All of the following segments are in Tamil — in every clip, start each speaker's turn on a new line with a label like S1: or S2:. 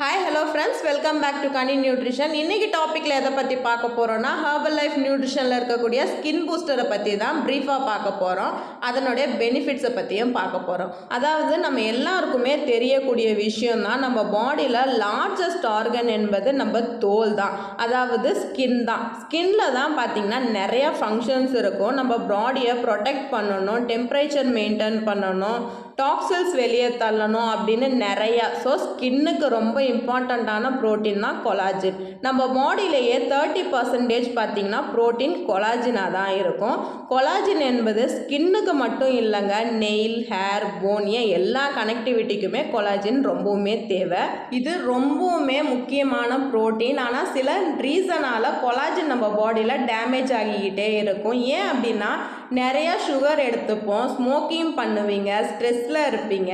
S1: Hi, hello friends, welcome back to Kani Nutrition. இன்னைக்கு டாபிக்ல எதை பற்றி பார்க்க போகிறோன்னா ஹெர்பல் லைஃப் நியூட்ரிஷனில் இருக்கக்கூடிய ஸ்கின் பூஸ்டரை பற்றி தான் ப்ரீஃபாக பார்க்க போகிறோம். அதனுடைய பெனிஃபிட்ஸை பற்றியும் பார்க்க போகிறோம். அதாவது நம்ம எல்லாருக்குமே தெரியக்கூடிய விஷயம் தான், நம்ம பாடியில் லார்ஜஸ்ட் ஆர்கன் என்பது நம்ம தோல் தான், அதாவது ஸ்கின் தான். ஸ்கின்ல தான் பார்த்திங்கன்னா நிறைய ஃபங்க்ஷன்ஸ் இருக்கும். நம்ம பாடியை ப்ரொடெக்ட் பண்ணணும், டெம்பரேச்சர் மெயின்டைன் பண்ணணும், டாக்ஸில்ஸ் வெளியே தள்ளணும் அப்படின்னு நிறையா. ஸோ ஸ்கின்னுக்கு ரொம்ப இம்பார்ட்டண்ட்டான ப்ரோட்டீன் தான் கொலாஜின். நம்ம பாடியிலேயே 30% பார்த்திங்கன்னா ப்ரோட்டீன் கொலாஜினாக தான் இருக்கும். கொலாஜின் என்பது ஸ்கின்னுக்கு மட்டும் இல்லைங்க, நெயில், ஹேர், போன், எல்லா கனெக்டிவிட்டிக்குமே கொலாஜின் ரொம்பவுமே தேவை. இது ரொம்பவுமே முக்கியமான ப்ரோட்டீன். ஆனால் சில ரீசனால் கொலாஜின் நம்ம பாடியில் டேமேஜ் ஆகிக்கிட்டே இருக்கும். ஏன் அப்படின்னா நிறையா சுகர் எடுத்துப்போம், ஸ்மோக்கிங் பண்ணுவீங்க, ஸ்ட்ரெஸ்ஸில் இருப்பீங்க,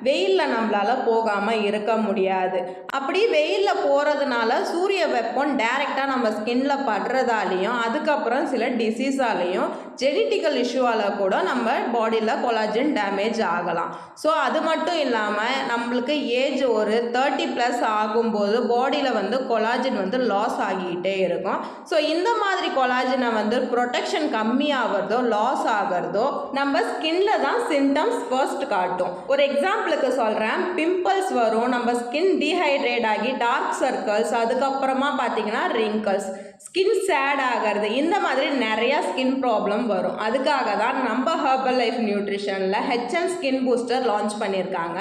S1: வெயிலில் நம்மளால் போகாமல் இருக்க முடியாது. அப்படி வெயிலில் போகிறதுனால சூரிய வெப்பம் டைரெக்டாக நம்ம ஸ்கின்ல படுறதாலையும் அதுக்கப்புறம் சில டிசீஸாலையும் ஜெனட்டிக்கல் இஷ்யூவால் கூட நம்ம பாடியில் கொலாஜின் டேமேஜ் ஆகலாம். ஸோ அது மட்டும் இல்லாமல் நம்மளுக்கு ஏஜ் ஒரு 30+ ஆகும்போது பாடியில் கொலாஜின் லாஸ் ஆகிக்கிட்டே இருக்கும். ஸோ இந்த மாதிரி கொலாஜினை ப்ரொடெக்ஷன் கம்மியாகிறதோ லாஸ் ஆகிறதோ நம்ம ஸ்கின்ல தான் சிம்டம்ஸ் ஃபர்ஸ்ட் காட்டும். ஒரு எக்ஸாம்பிளுக்கு சொல்கிறேன், பிம்பிள்ஸ் வரும், நம்ம ஸ்கின் டீஹைட்ரேட் ஆகி டார்க் சர்க்கிள்ஸ், அதுக்கப்புறமா பார்த்தீங்கன்னா ரிங்கிள்ஸ், ஸ்கின் சேட் ஆகிறது, இந்த மாதிரி நிறையா ஸ்கின் ப்ராப்ளம் வரும். அதுக்காக தான் நம்ம ஹெர்பல் லைஃப் நியூட்ரிஷனில் HN ஸ்கின் பூஸ்டர் லான்ச் பண்ணியிருக்காங்க.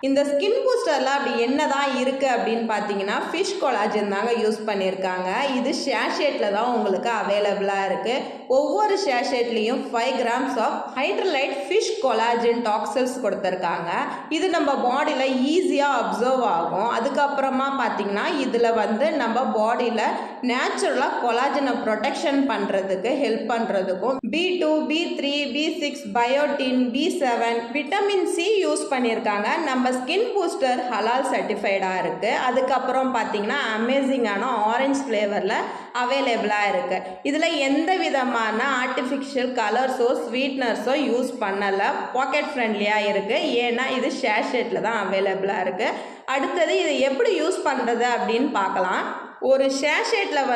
S1: இந்த ஸ்கின் பூஸ்டரில் அப்படி என்ன தான் இருக்குது அப்படின்னு பார்த்தீங்கன்னா ஃபிஷ் கொலாஜின் தாங்க யூஸ் பண்ணியிருக்காங்க. இது ஷேஷேட்டில் தான் உங்களுக்கு அவைலபிளாக இருக்குது. ஒவ்வொரு ஷேஷேட்லேயும் 5 grams ஆஃப் ஹைட்ரலைட் ஃபிஷ் கொலாஜின் டாக்ஸில்ஸ் கொடுத்துருக்காங்க. இது நம்ம பாடியில் ஈஸியாக அப்சர்வ் ஆகும். அதுக்கப்புறமா பார்த்தீங்கன்னா இதில் நம்ம பாடியில் நேச்சுரலாக கொலாஜனை ப்ரொடெக்ஷன் பண்ணுறதுக்கு ஹெல்ப் பண்ணுறதுக்கும் B2, B3, B6, biotin, B7, vitamin C use பண்ணியிருக்காங்க. நம்ம ஸ்கின் பூஸ்டர் ஹலால் சர்டிஃபைடாக இருக்குது. அதுக்கப்புறம் பார்த்தீங்கன்னா அமேசிங்கான ஆரஞ்ச் ஃப்ளேவரில் அவைலபிளாக இருக்குது. இதில் எந்த விதமான ஆர்டிஃபிஷியல் கலர்ஸோ ஸ்வீட்னர்ஸோ யூஸ் பண்ணலை, பாக்கெட் ஃப்ரெண்ட்லியாக இருக்குது. ஏன்னா இது ஷேஷேட்டில் தான் அவைலபிளாக இருக்குது. அடுத்தது இதை எப்படி யூஸ் பண்ணுறது அப்படின்னு பார்க்கலாம். ஒரு ஷேஷேட்டில்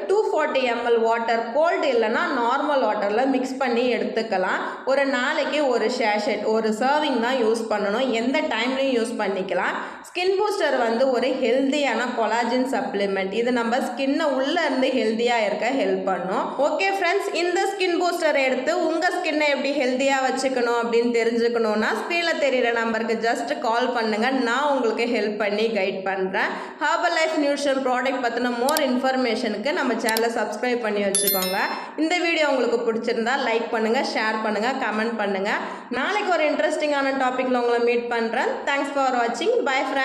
S1: 240 ml வாட்டர், கோல்டு இல்லைன்னா நார்மல் வாட்டரில் மிக்ஸ் பண்ணி எடுத்துக்கலாம். ஒரு நாளைக்கு ஒரு ஷேஷேட், ஒரு சர்விங் தான் யூஸ் பண்ணணும். எந்த டைம்லையும் யூஸ் பண்ணிக்கலாம். ஸ்கின் பூஸ்டர் ஒரு ஹெல்த்தியான கொலாஜின் சப்ளிமெண்ட். இது நம்ம ஸ்கின்னை உள்ளேருந்து ஹெல்த்தியாக இருக்க ஹெல்ப் பண்ணும். ஓகே ஃப்ரெண்ட்ஸ், இந்த ஸ்கின் பூஸ்டரை எடுத்து உங்கள் ஸ்கின்னை எப்படி ஹெல்த்தியாக வச்சுக்கணும் அப்படின்னு தெரிஞ்சுக்கணுன்னா ஸ்க்ரீனில் தெரிகிற நம்பருக்கு ஜஸ்ட் கால் பண்ணுங்கள். நான் உங்களுக்கு ஹெல்ப் பண்ணி கைட் பண்ணுறேன். ஹெர்பல் லைஃப் நியூட்ரிஷன் ப்ராடக்ட் பற்றின மோர் இன்ஃபர்மேஷனுக்கு நம்ம சேனலை சப்ஸ்கிரைப் பண்ணி வச்சுக்கோங்க. இந்த வீடியோ உங்களுக்கு பிடிச்சிருந்தா லைக் பண்ணுங்கள், ஷேர் பண்ணுங்கள், கமெண்ட் பண்ணுங்கள். நாளைக்கு ஒரு இன்ட்ரெஸ்டிங்கான டாப்பிக்கில் உங்களை மீட் பண்ணுறேன். தேங்க்ஸ் ஃபார் வாட்சிங். Bye friends.